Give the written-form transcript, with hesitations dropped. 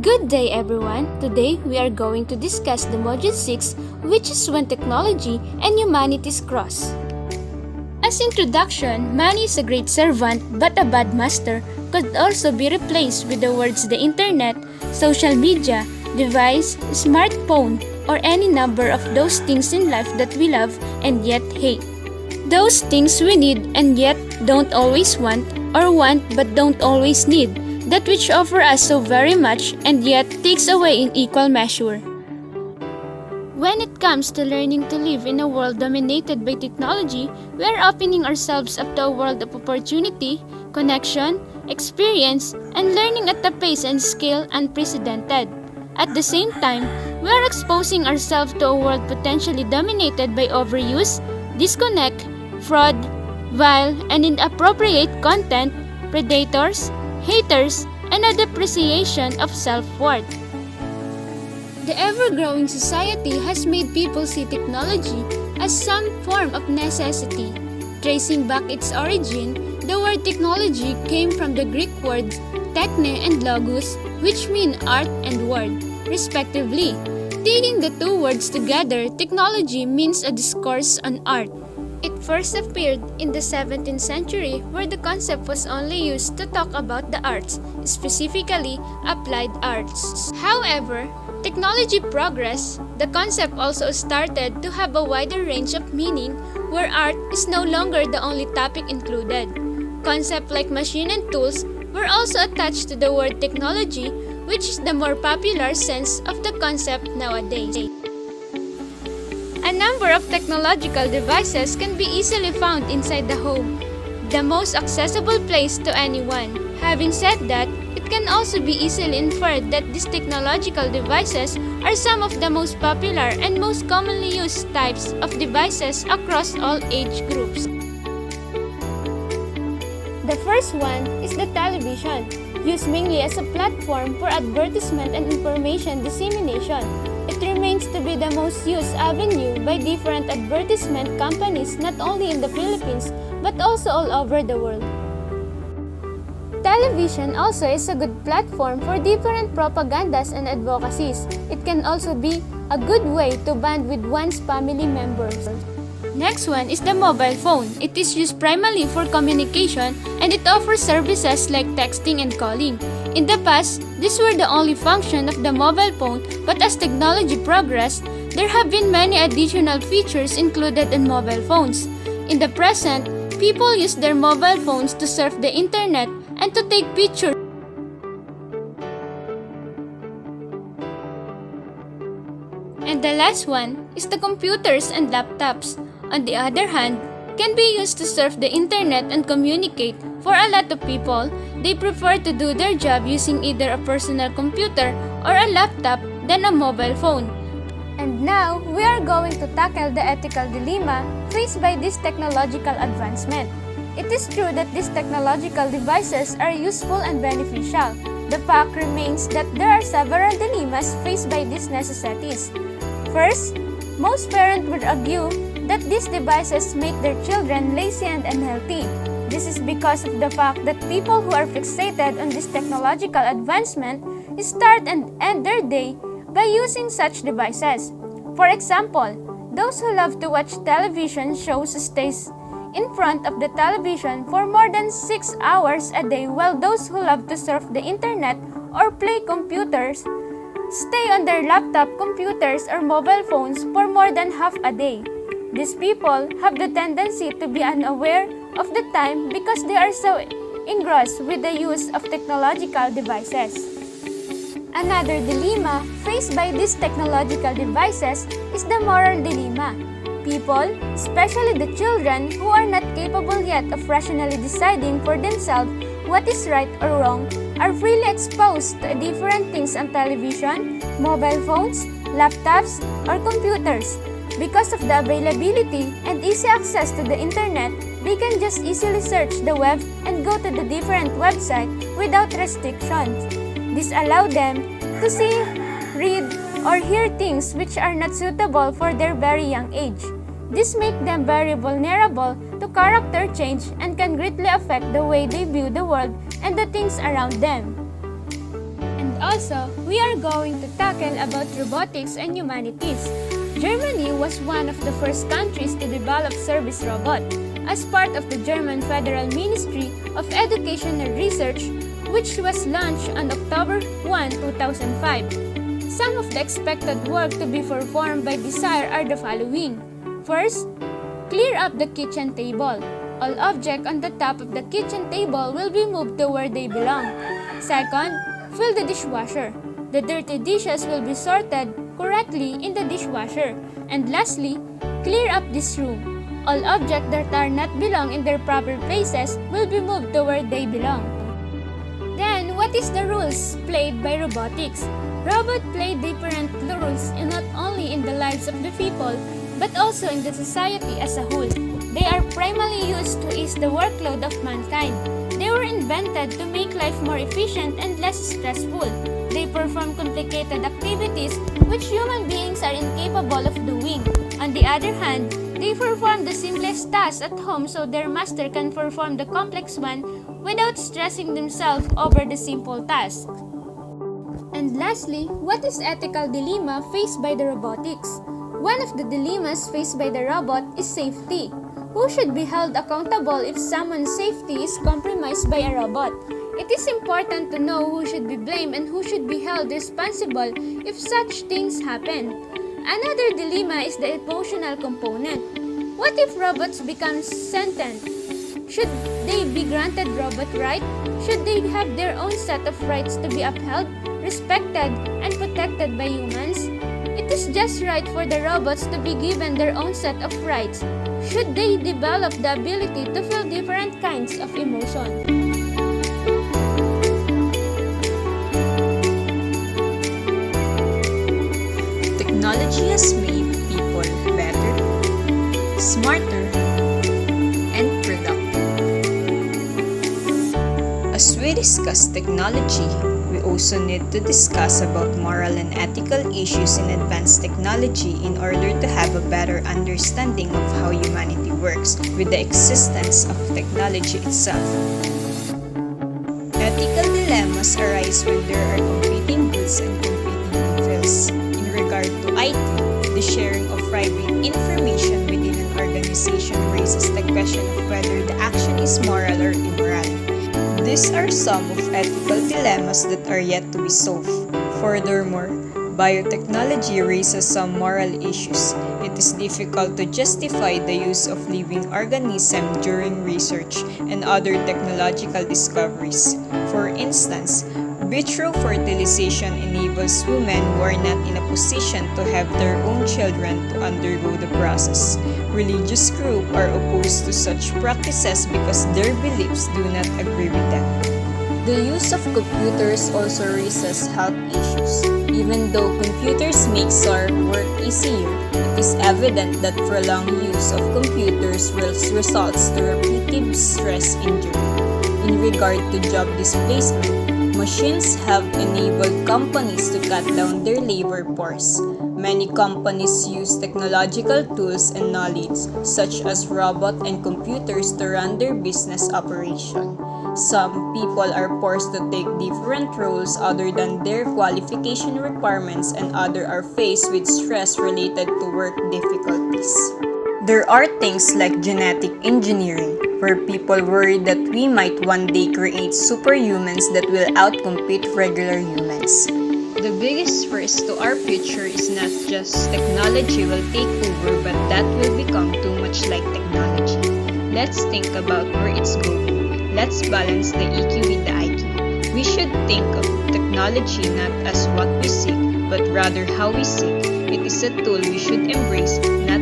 Good day everyone! Today we are going to discuss the Module 6, which is when technology and humanities cross. As introduction, money is a great servant but a bad master could also be replaced with the words the internet, social media, device, smartphone, or any number of those things in life that we love and yet hate. Those things we need and yet don't always want, or want but don't always need. That which offer us so very much and yet takes away in equal measure. When it comes to learning to live in a world dominated by technology, we are opening ourselves up to a world of opportunity, connection, experience, and learning at a pace and scale unprecedented. At the same time, we are exposing ourselves to a world potentially dominated by overuse, disconnect, fraud, vile, and inappropriate content, predators, haters, and a depreciation of self-worth. The ever-growing society has made people see technology as some form of necessity. Tracing back its origin, the word technology came from the Greek words techne and logos, which mean art and word, respectively. Taking the two words together, technology means a discourse on art. It first appeared in the 17th century where the concept was only used to talk about the arts, specifically applied arts. However, technology progressed, the concept also started to have a wider range of meaning where art is no longer the only topic included. Concepts like machine and tools were also attached to the word technology, which is the more popular sense of the concept nowadays. A number of technological devices can be easily found inside the home, the most accessible place to anyone. Having said that, it can also be easily inferred that these technological devices are some of the most popular and most commonly used types of devices across all age groups. The first one is the television, used mainly as a platform for advertisement and information dissemination. It remains to be the most used avenue by different advertisement companies not only in the Philippines but also all over the world. Television also is a good platform for different propagandas and advocacies. It can also be a good way to bond with one's family members. Next one is the mobile phone. It is used primarily for communication and it offers services like texting and calling. In the past, these were the only function of the mobile phone, but as technology progressed, there have been many additional features included in mobile phones. In the present, people use their mobile phones to surf the internet and to take pictures. And the last one is the computers and laptops. On the other hand, can be used to surf the internet and communicate. For a lot of people, they prefer to do their job using either a personal computer or a laptop than a mobile phone. And now, we are going to tackle the ethical dilemma faced by this technological advancement. It is true that these technological devices are useful and beneficial. The fact remains that there are several dilemmas faced by these necessities. First, most parents would argue that these devices make their children lazy and unhealthy. This is because of the fact that people who are fixated on this technological advancement start and end their day by using such devices. For example, those who love to watch television shows stays in front of the television for more than 6 hours a day, while those who love to surf the internet or play computers stay on their laptop computers or mobile phones for more than half a day. These people have the tendency to be unaware of the time because they are so engrossed with the use of technological devices. Another dilemma faced by these technological devices is the moral dilemma. People, especially the children who are not capable yet of rationally deciding for themselves what is right or wrong, are freely exposed to different things on television, mobile phones, laptops, or computers. Because of the availability and easy access to the internet, they can just easily search the web and go to the different websites without restrictions. This allows them to see, read, or hear things which are not suitable for their very young age. This makes them very vulnerable to character change and can greatly affect the way they view the world and the things around them. And Also, we are going to tackle about robotics and humanities. Germany was one of the first countries to develop service robot as part of the German Federal Ministry of Education and Research, which was launched on October 1, 2005. Some of the expected work to be performed by Desire are the following. First, clear up the kitchen table. All objects on the top of the kitchen table will be moved to where they belong. Second, fill the dishwasher. The dirty dishes will be sorted correctly in the dishwasher. And lastly, clear up this room. All objects that are not belong in their proper places will be moved to where they belong. Then, what is the rules played by robotics? Robots play different roles not only in the lives of the people, but also in the society as a whole. They are primarily used to ease the workload of mankind. They were invented to make life more efficient and less stressful. They perform complicated activities which human beings are incapable of doing. On the other hand, they perform the simplest tasks at home so their master can perform the complex one without stressing themselves over the simple task. And lastly, what is ethical dilemma faced by the robotics? One of the dilemmas faced by the robot is safety. Who should be held accountable if someone's safety is compromised by a robot? It is important to know who should be blamed and who should be held responsible if such things happen. Another dilemma is the emotional component. What if robots become sentient? Should they be granted robot rights? Should they have their own set of rights to be upheld, respected, and protected by humans? It is just right for the robots to be given their own set of rights. Should they develop the ability to feel different kinds of emotion? Technology has made people better, smarter, and productive. As we discuss technology, we also need to discuss about moral and ethical issues in advanced technology in order to have a better understanding of how humanity works with the existence of technology itself. Ethical dilemmas arise when there are competing goods and competing evils. In regard to IT, the sharing of private information within an organization raises the question of whether the action is moral or immoral. These are some of ethical dilemmas that are yet to be solved. Furthermore, biotechnology raises some moral issues. It is difficult to justify the use of living organisms during research and other technological discoveries. For instance, vitro fertilization enables women who are not in a position to have their own children to undergo the process. Religious groups are opposed to such practices because their beliefs do not agree with them. The use of computers also raises health issues. Even though computers make our work easier, it is evident that prolonged use of computers results to repetitive stress injury. In regard to job displacement, machines have enabled companies to cut down their labor force. Many companies use technological tools and knowledge, such as robots and computers, to run their business operation. Some people are forced to take different roles other than their qualification requirements, and others are faced with stress related to work difficulties. There are things like genetic engineering, where people worry that we might one day create superhumans that will outcompete regular humans. The biggest risk to our future is not just technology will take over, but that will become too much like technology. Let's think about where it's going. Let's balance the EQ with the IQ. We should think of technology not as what we seek, but rather how we seek. It is a tool we should embrace, not